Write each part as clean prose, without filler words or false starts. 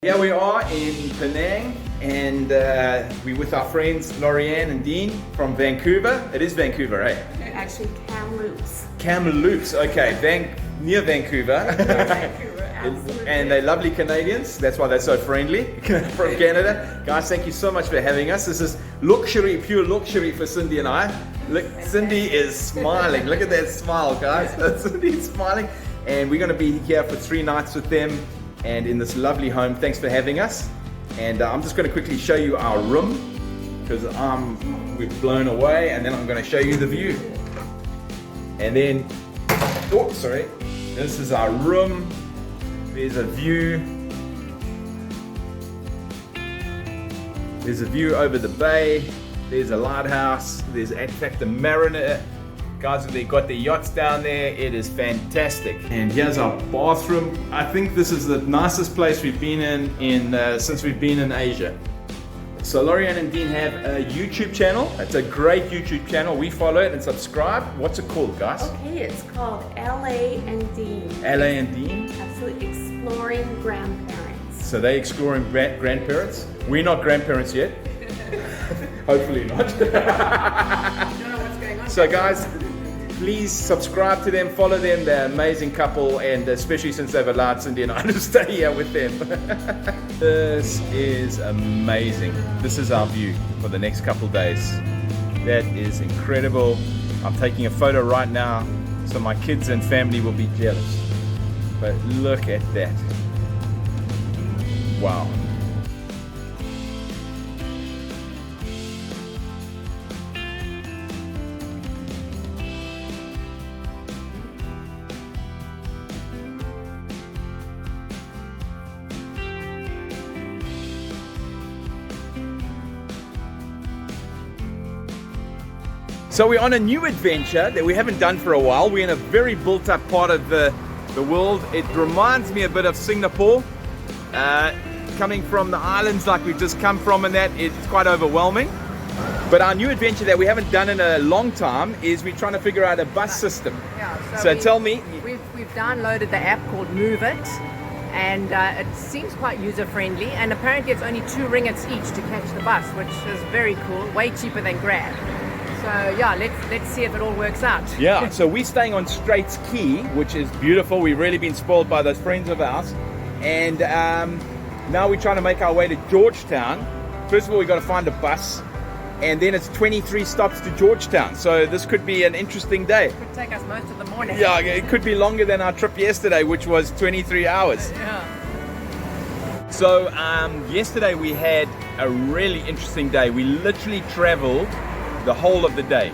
Here we are in Penang, and we're with our friends Lorianne and Dean from Vancouver. It is Vancouver, eh? Actually, Kamloops. Kamloops, okay, near Vancouver. Vancouver, absolutely. And they're lovely Canadians, that's why they're so friendly from Canada. Guys, thank you so much for having us. This is luxury, pure luxury for Cindy and I. Look, Cindy is smiling. Look at that smile, guys. Cindy's smiling. And we're going to be here for 3 nights with them and in this lovely home. Thanks for having us. And I'm just going to quickly show you our room because we've blown away, and then I'm going to show you the view. And then, oh, sorry, this is our room. There's a view. There's a view over the bay. There's a lighthouse. There's in fact a marina. Guys, they've got their yachts down there. It is fantastic. And here's our bathroom. I think this is the nicest place we've been in since we've been in Asia. So Lorianne and Dean have a YouTube channel. It's a great YouTube channel. We follow it and subscribe. What's it called, guys? Okay, it's called LA and Dean. LA and Dean. Absolutely, exploring grandparents. So they exploring grandparents. We're not grandparents yet. Hopefully not. Don't know what's going on. So guys, please subscribe to them, follow them. They're an amazing couple, and especially since they've allowed Cindy and I to stay here with them. This is amazing. This is our view for the next couple days. That is incredible. I'm taking a photo right now, so my kids and family will be jealous. But look at that. Wow. So we're on a new adventure that we haven't done for a while. We're in a very built up part of the world. It reminds me a bit of Singapore. Coming from the islands like we've just come from, and that it's quite overwhelming. But our new adventure that we haven't done in a long time is we're trying to figure out a bus system. Yeah, so tell me. We've downloaded the app called Move It, and it seems quite user friendly, and apparently it's only 2 ringgits each to catch the bus, which is very cool, way cheaper than Grab. So yeah, let's see if it all works out. Yeah, so we're staying on Straits Quay, which is beautiful. We've really been spoiled by those friends of ours. And now we're trying to make our way to Georgetown. First of all, we've got to find a bus, and then it's 23 stops to Georgetown. So this could be an interesting day. It could take us most of the morning. Yeah, it could be longer than our trip yesterday, which was 23 hours. Yeah. So yesterday we had a really interesting day. We literally traveled the whole of the day.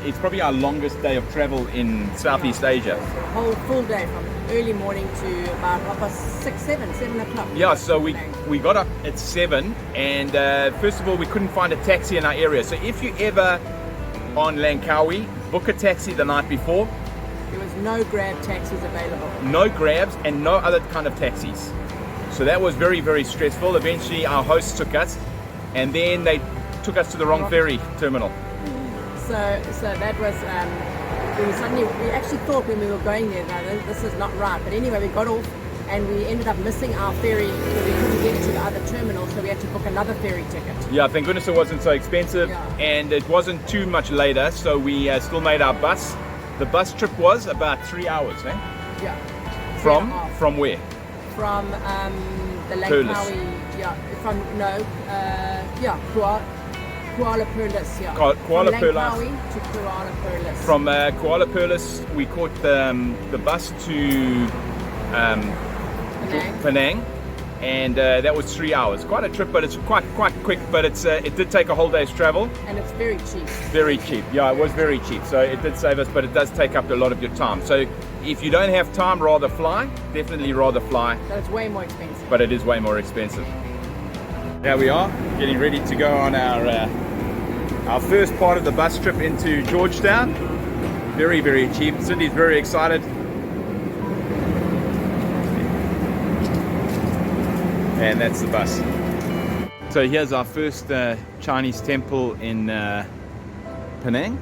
It's probably our longest day of travel in Southeast Asia. A whole full day from early morning to about 7 o'clock. Yeah, so we got up at 7, and first of all we couldn't find a taxi in our area. So if you ever on Langkawi, book a taxi the night before. There was no Grab taxis available. No Grabs and no other kind of taxis. So that was very, very stressful. Eventually our hosts took us, and then they took us to the wrong ferry terminal. So that was, we actually thought when we were going there, no, this is not right. But anyway, we got off and we ended up missing our ferry because we couldn't get to the other terminal, so we had to book another ferry ticket. Yeah, thank goodness it wasn't so expensive, Yeah. and it wasn't too much later, so we still made our bus. The bus trip was about 3 hours, eh? Yeah. From where? From the Langkawi, yeah, Kuala Perlis, yeah. Kuala From Langkawi to Kuala Perlis. From Kuala Perlis, we caught the bus to Penang, and that was 3 hours. Quite a trip, but it's quite quick. But it did take a whole day's travel. And it's very cheap. Very cheap. Yeah, it was very cheap. So it did save us, but it does take up a lot of your time. So if you don't have time, rather fly. Definitely rather fly. So it's way more expensive. But it is way more expensive. Here we are, getting ready to go on our first part of the bus trip into Georgetown. Very, very cheap. Cindy's very excited. And that's the bus. So here's our first Chinese temple in Penang,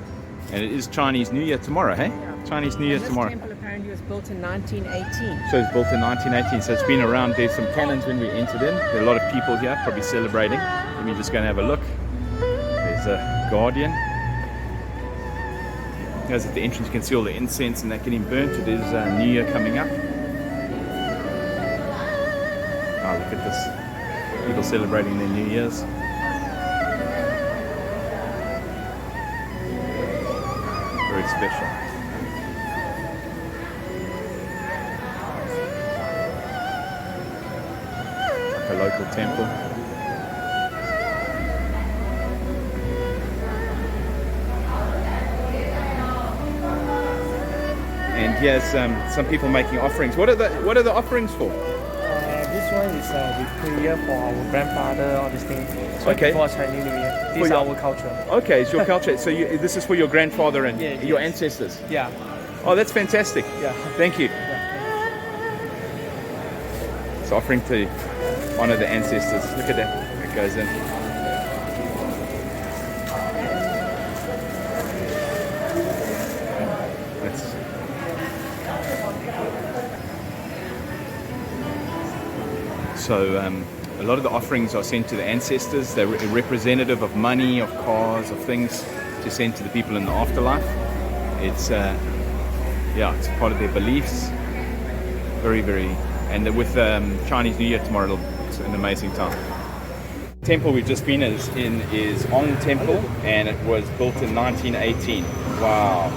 and it is Chinese New Year tomorrow, hey? Yeah. Chinese New Year This tomorrow. temple apparently was built in 1918. So it's built in 1918, so it's been around. There's some cannons when we entered in. There are a lot of people here, probably celebrating. Let me just go and have a look. There's a guardian. As at the entrance, you can see all the incense and that getting burnt. It is New Year coming up. Oh, look at this. People celebrating their New Year's. Very special. Like a local temple. And here's some people making offerings. What are the offerings for? This one is we prayer for our grandfather, all these things. So Okay. before Chinese New Year. This is your- our culture. Okay, it's your culture. So this is for your grandfather and Yeah, your yes. ancestors. Yeah. Oh, that's fantastic. Yeah. Thank you. Yeah. It's offering to honor the ancestors. Look at that. It goes in. That's so. A lot of the offerings are sent to the ancestors. They're representative of money, of cars, of things to send to the people in the afterlife. It's it's part of their beliefs. Very, very, and with Chinese New Year tomorrow, it's an amazing time. The temple we've just been in is Ong Temple, and it was built in 1918. Wow,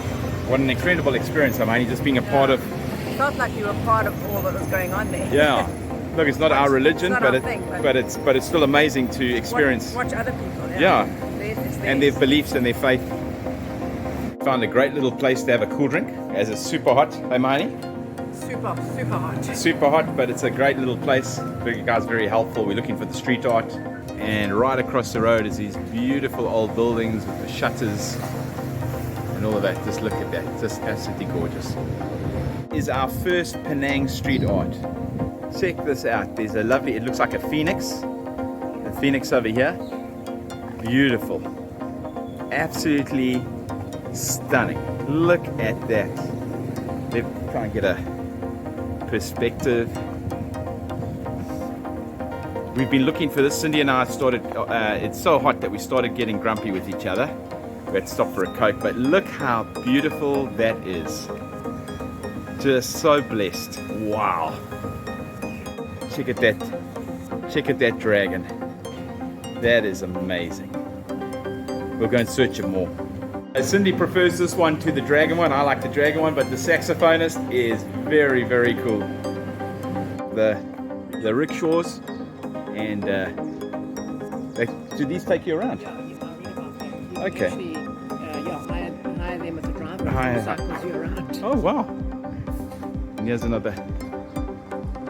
what an incredible experience! I'm only just being a part of. It felt like you were part of all that was going on there. Yeah, look, it's not our religion, It's not but our thing, but it's still amazing to experience. Watch other people. Yeah. It's And their theirs. beliefs and their faith. Found a great little place to have a cool drink, as it's super hot. Hey, Mahani? super, super hot. Super hot, but it's a great little place. The guy's very helpful. We're looking for the street art. And right across the road is these beautiful old buildings with the shutters and all of that. Just look at that. Just absolutely gorgeous. Is our first Penang street art. Check this out. There's a lovely, it looks like a phoenix. A phoenix over here. Beautiful. Absolutely stunning. Look at that. Let's try and get a perspective. We've been looking for this. Cindy and I started, it's so hot that we started getting grumpy with each other. We had to stop for a Coke, but look how beautiful that is. Just so blessed. Wow. Check at that. Check at that dragon. That is amazing. We'll go and search it more. Cindy prefers this one to the dragon one. I like the dragon one, but the saxophonist is very, very cool. The rickshaws and do these take you around? Okay. Usually, hire them as a driver. Hire- Cycles you around. Oh wow. And here's another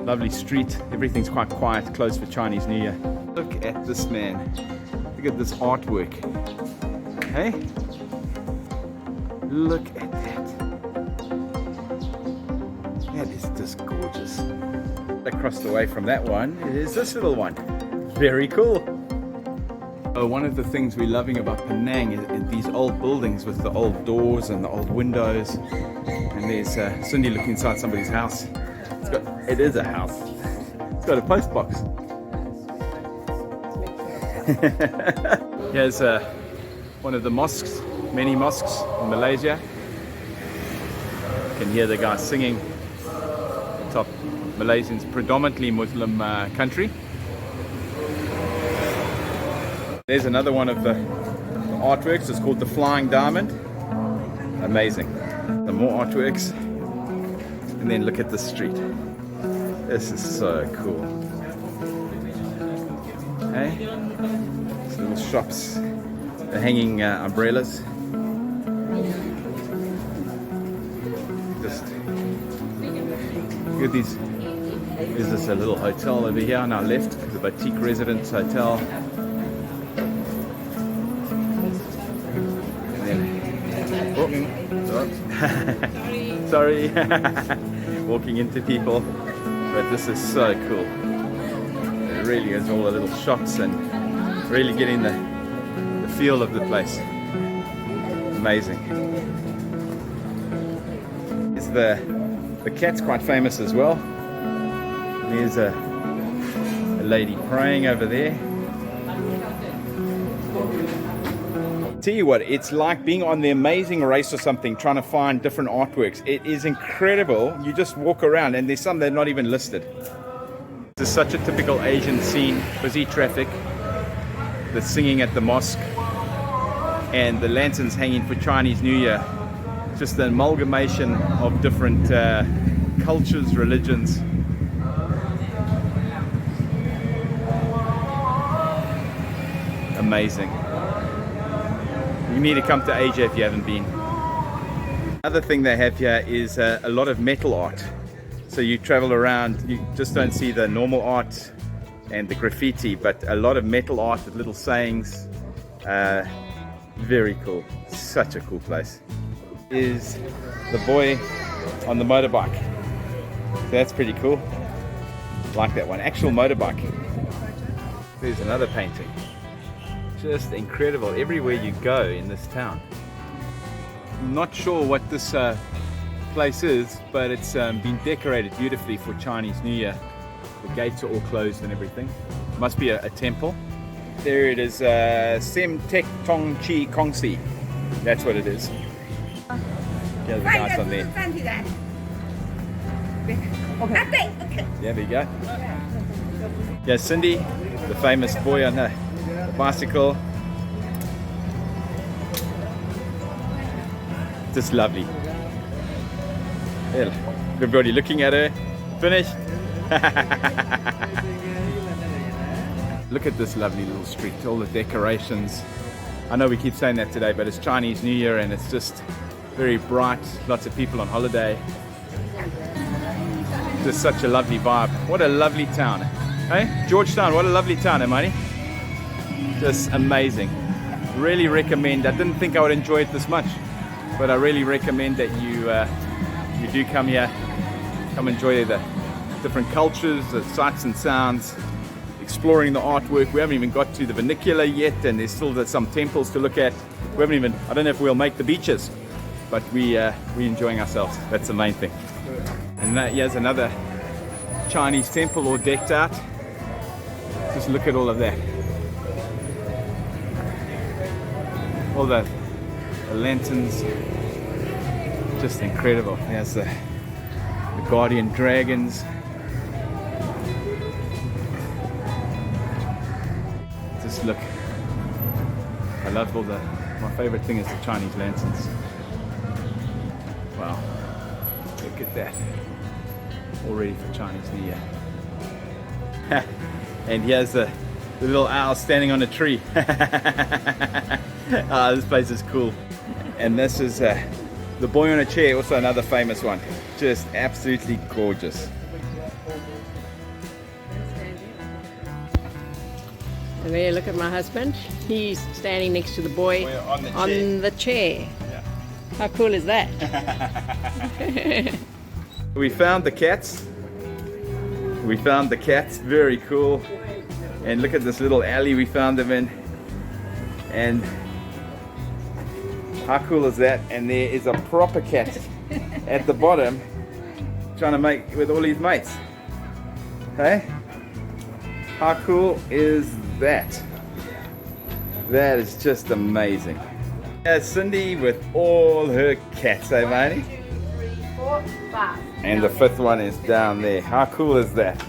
lovely street. Everything's quite quiet, closed for Chinese New Year. Look at this man. Look at this artwork. Hey? Look at that. That is just gorgeous. Across the way from that one is this little one. Very cool. Oh, one of the things we're loving about Penang is these old buildings with the old doors and the old windows. And there's Cindy looking inside somebody's house. It is a house. It's got a post box. Here's one of the mosques, many mosques in Malaysia. You can hear the guy singing. Top Malaysians, predominantly Muslim country. There's another one of the artworks. It's called the Flying Diamond. Amazing. Some more artworks. And then look at the street. This is so cool. Hey? These little shops. The hanging umbrellas. Just look at these. There's this a little hotel over here on our left, the Boutique Residence Hotel. And then, sorry, walking into people. But this is so cool. It really is all the little shops and really getting the feel of the place. Amazing. It's the The cat's quite famous as well. There's a lady praying over there. Tell you what, it's like being on the Amazing Race or something, trying to find different artworks. It is incredible. You just walk around and there's some that are not even listed. This is such a typical Asian scene. Busy traffic, the singing at the mosque, and the lanterns hanging for Chinese New Year. Just an amalgamation of different cultures, religions. Amazing. You need to come to Asia if you haven't been. Another thing they have here is a lot of metal art. So you travel around, you just don't see the normal art and the graffiti, but a lot of metal art with little sayings. Very cool. Such a cool place. Is the boy on the motorbike. So that's pretty cool. Like that one. Actual motorbike. There's another painting. Just incredible everywhere you go in this town. I'm not sure what this place is, but it's been decorated beautifully for Chinese New Year. The gates are all closed and everything. Must be a temple. There it is, Sem Tek Tong Chi Kong Si. That's what it is. There's the guys on there. There we go. Yeah, Cindy, the famous boy on the bicycle. Just lovely. Yeah, everybody looking at her. Finished. Look at this lovely little street, all the decorations. I know we keep saying that today, but it's Chinese New Year and it's just very bright, lots of people on holiday. Just such a lovely vibe. What a lovely town. Hey, Georgetown, what a lovely town, eh, Marty? Just amazing. Really recommend. I didn't think I would enjoy it this much, but I really recommend that you do come here, come enjoy the different cultures, the sights and sounds, exploring the artwork. We haven't even got to the vernacular yet, and there's still some temples to look at. We haven't even, I don't know if we'll make the beaches, but we're enjoying ourselves. That's the main thing. And here's another Chinese temple all decked out. Just look at all of that. All the lanterns, just incredible. There's the guardian dragons. Just look. I love all the. My favorite thing is the Chinese lanterns. Wow, look at that. All ready for Chinese New Year. And here's the little owl standing on a tree. This place is cool. And this is the boy on a chair, also another famous one. Just absolutely gorgeous. And there, look at my husband. He's standing next to the boy on the chair. Yeah. How cool is that? We found the cats. We found the cats, very cool. And look at this little alley we found them in. And how cool is that? And there is a proper cat at the bottom trying to make with all his mates. Hey? How cool is that? That is just amazing. There's Cindy with all her cats, eh, Marnie? 3, 4, 5. And the fifth one is down there. How cool is that?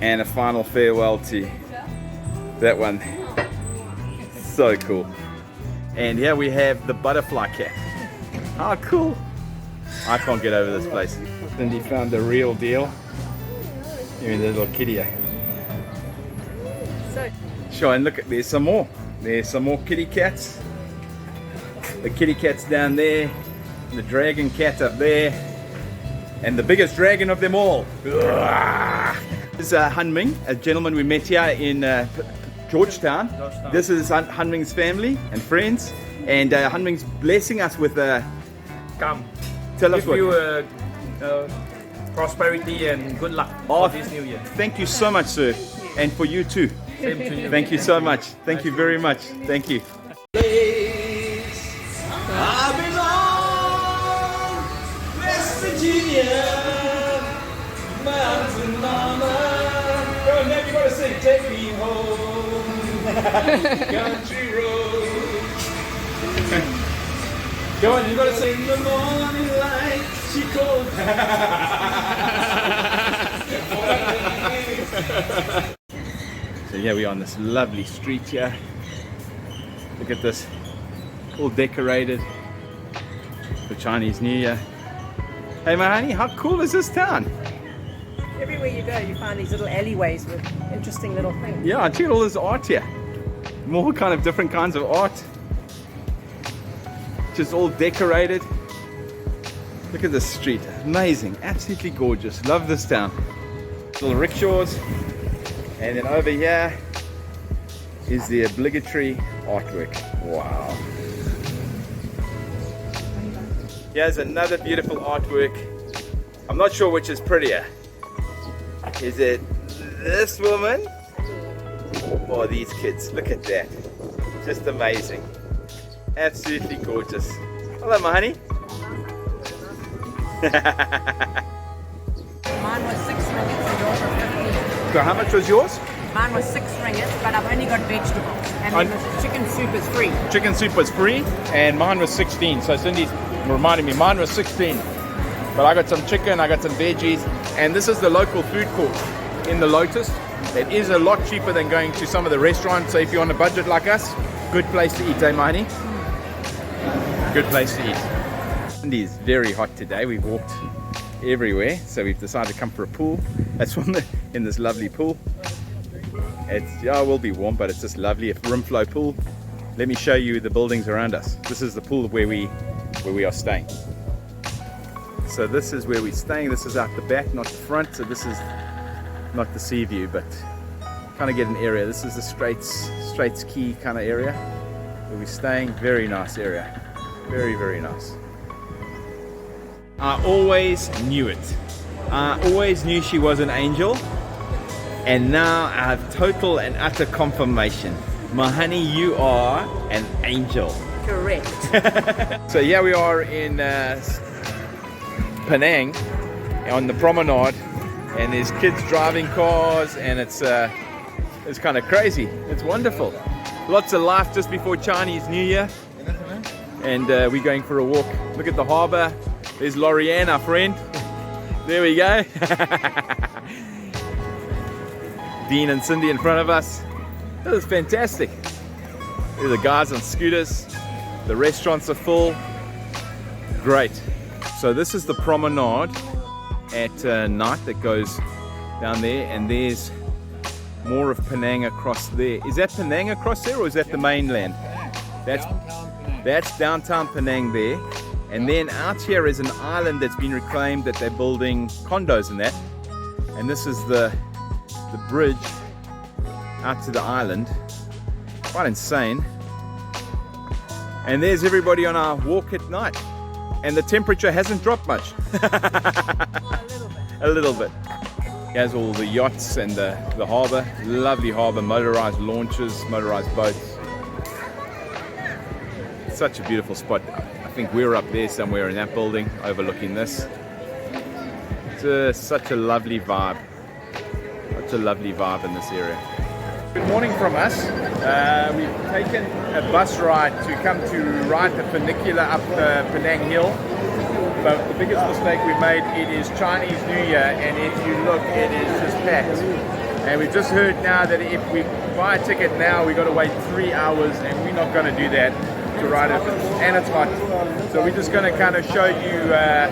And a final farewell to that one. So cool. And here we have the butterfly cat. How cool. I can't get over this place. Cindy found the real deal. Even the little kitty here. Sure, and look, there's some more. There's some more kitty cats. The kitty cat's down there. The dragon cat up there. And the biggest dragon of them all. This is Hunming, a gentleman we met here in Georgetown. This is Hunming's family and friends. And Hunming's blessing us with Come. Tell us Wish what. you prosperity and good luck for this new year. Thank you so much, sir. And for you too. Same to you. Thank you so much. Thank you very much. Thank you. I belong, West Virginia. Mountain mama. Go on, now you gotta sing. Take me home, country road. Go on, you gotta sing. The morning light, she called. So yeah, we're on this lovely street here. Look at this, all decorated for Chinese New Year. Hey my honey, how cool is this town? Everywhere you go, you find these little alleyways with interesting little things. Yeah, check out all this art here. More kind of different kinds of art. Just all decorated. Look at this street, amazing, absolutely gorgeous. Love this town. Little rickshaws. And then over here is the obligatory artwork. Wow. Here's another beautiful artwork. I'm not sure which is prettier. Is it this woman or these kids? Look at that. Just amazing. Absolutely gorgeous. Hello, my honey. Mine was 6 ringgits and yours was 15. So how much was yours? Mine was 6 ringgits, but I've only got vegetables. And then the chicken soup is free. Chicken soup was free and mine was 16. So Cindy's reminding me, mine was 16. But I got some chicken, I got some veggies, and this is the local food court in the Lotus. It is a lot cheaper than going to some of the restaurants. So if you're on a budget like us, good place to eat, eh, Mahani? Good place to eat. Cindy is very hot today. We've walked everywhere, so we've decided to come for a pool. Let's swim in this lovely pool. It's, yeah, it will be warm, but it's just lovely, a room flow pool. Let me show you the buildings around us. This is the pool where we are staying. So this is where we're staying. This is out the back, not the front. So this is not the sea view, but kind of get an area. This is the Straits Key kind of area where we're staying. Very nice area. Very, very nice. I always knew it. I always knew she was an angel. And now I have total and utter confirmation. My honey, you are an angel. Correct. So here we are in Penang on the promenade, and there's kids driving cars, and it's kind of crazy. It's wonderful. Lots of life just before Chinese New Year, and we're going for a walk. Look at the harbour. There's Lorianne, our friend. There we go. Dean and Cindy in front of us. This is fantastic. There's the guys on scooters. The restaurants are full. Great. So this is the promenade at night that goes down there, and there's more of Penang across there. Is that Penang across there, or is that the mainland? That's downtown Penang there. And then out here is an island that's been reclaimed that they're building condos in that. And this is the bridge out to the island. Quite insane. And there's everybody on our walk at night. And the temperature hasn't dropped much. A little bit. Here's all the yachts and the harbour. Lovely harbour, motorised launches, motorised boats. Such a beautiful spot. I think we're up there somewhere in that building overlooking this. It's such a lovely vibe. Such a lovely vibe in this area. Good morning from us. We've taken a bus ride to come to ride the funicular up Penang Hill. But the biggest mistake we made, it is Chinese New Year, and if you look, it is just packed. And we've just heard now that if we buy a ticket now, we've got to wait 3 hours, and we're not going to do that to ride it. And it's hot. So we're just going to kind of show you a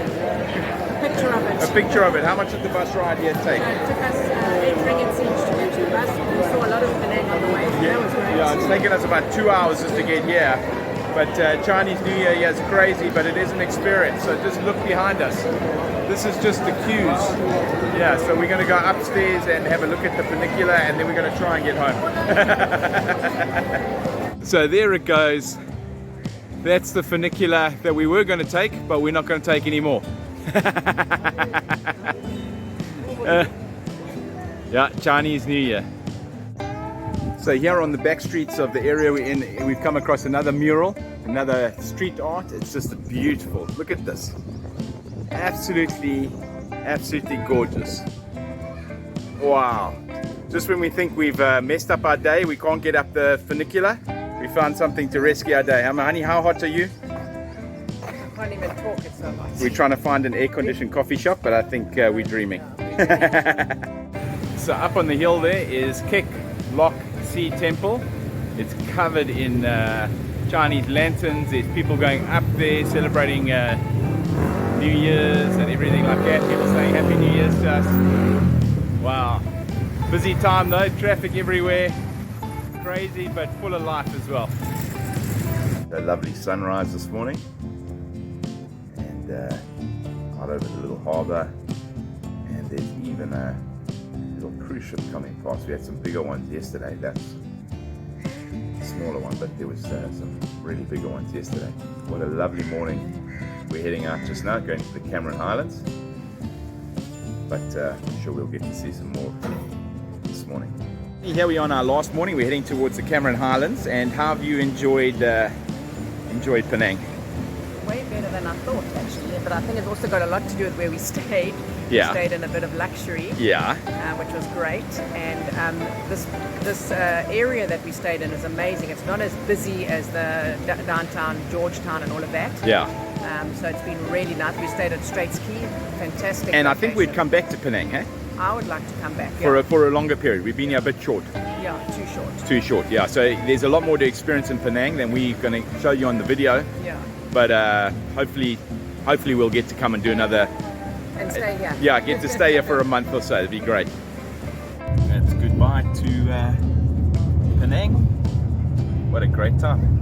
picture of it. How much did the bus ride here take? It took us 8 ringgits each to reach the bus. We saw a lot of Penang on the way. That was great. Yeah, it's taken us about 2 hours just to get here. But Chinese New Year, yeah, it's crazy, but it is an experience. So just look behind us. This is just the queues. Yeah, so we're going to go upstairs and have a look at the funicular, and then we're going to try and get home. So there it goes. That's the funicular that we were going to take, but we're not going to take anymore. Yeah, Chinese New Year. So here on the back streets of the area we're in, we've come across another mural, another street art. It's just beautiful. Look at this. Absolutely gorgeous. Wow. Just when we think we've messed up our day, we can't get up the funicular, we found something to rescue our day. Honey, how hot are you? I can't even talk, it's so hot. We're trying to find an air-conditioned coffee shop, but I think we're dreaming. So up on the hill there is Kek Lok Sea Temple. It's covered in Chinese lanterns. There's people going up there celebrating New Year's and everything like that. People saying Happy New Year's to us. Wow. Busy time though, traffic everywhere. Crazy but full of life as well. A lovely sunrise this morning. And out over the little harbour. And there's even a little cruise ship coming past. We had some bigger ones yesterday. That's a smaller one, but there was some really bigger ones yesterday. What a lovely morning. We're heading out just now, going to the Cameron Highlands. But I'm sure we'll get to see some more this morning. Here we are on our last morning. We're heading towards the Cameron Highlands. And how have you enjoyed Penang? Way better than I thought, actually. But I think it's also got a lot to do with where we stayed. Yeah. We stayed in a bit of luxury. Yeah. Which was great. And this area that we stayed in is amazing. It's not as busy as the downtown Georgetown and all of that. Yeah. So it's been really nice. We stayed at Straits Key, fantastic. And I think we'd location. come back to Penang, eh? I would like to come back. For a longer period. We've been here a bit short. Yeah, too short. Too short, yeah. So there's a lot more to experience in Penang than we're going to show you on the video. Yeah. But hopefully we'll get to come and do another. And stay here. Yeah, get to stay here for a month or so. It'd be great. That's goodbye to Penang. What a great time.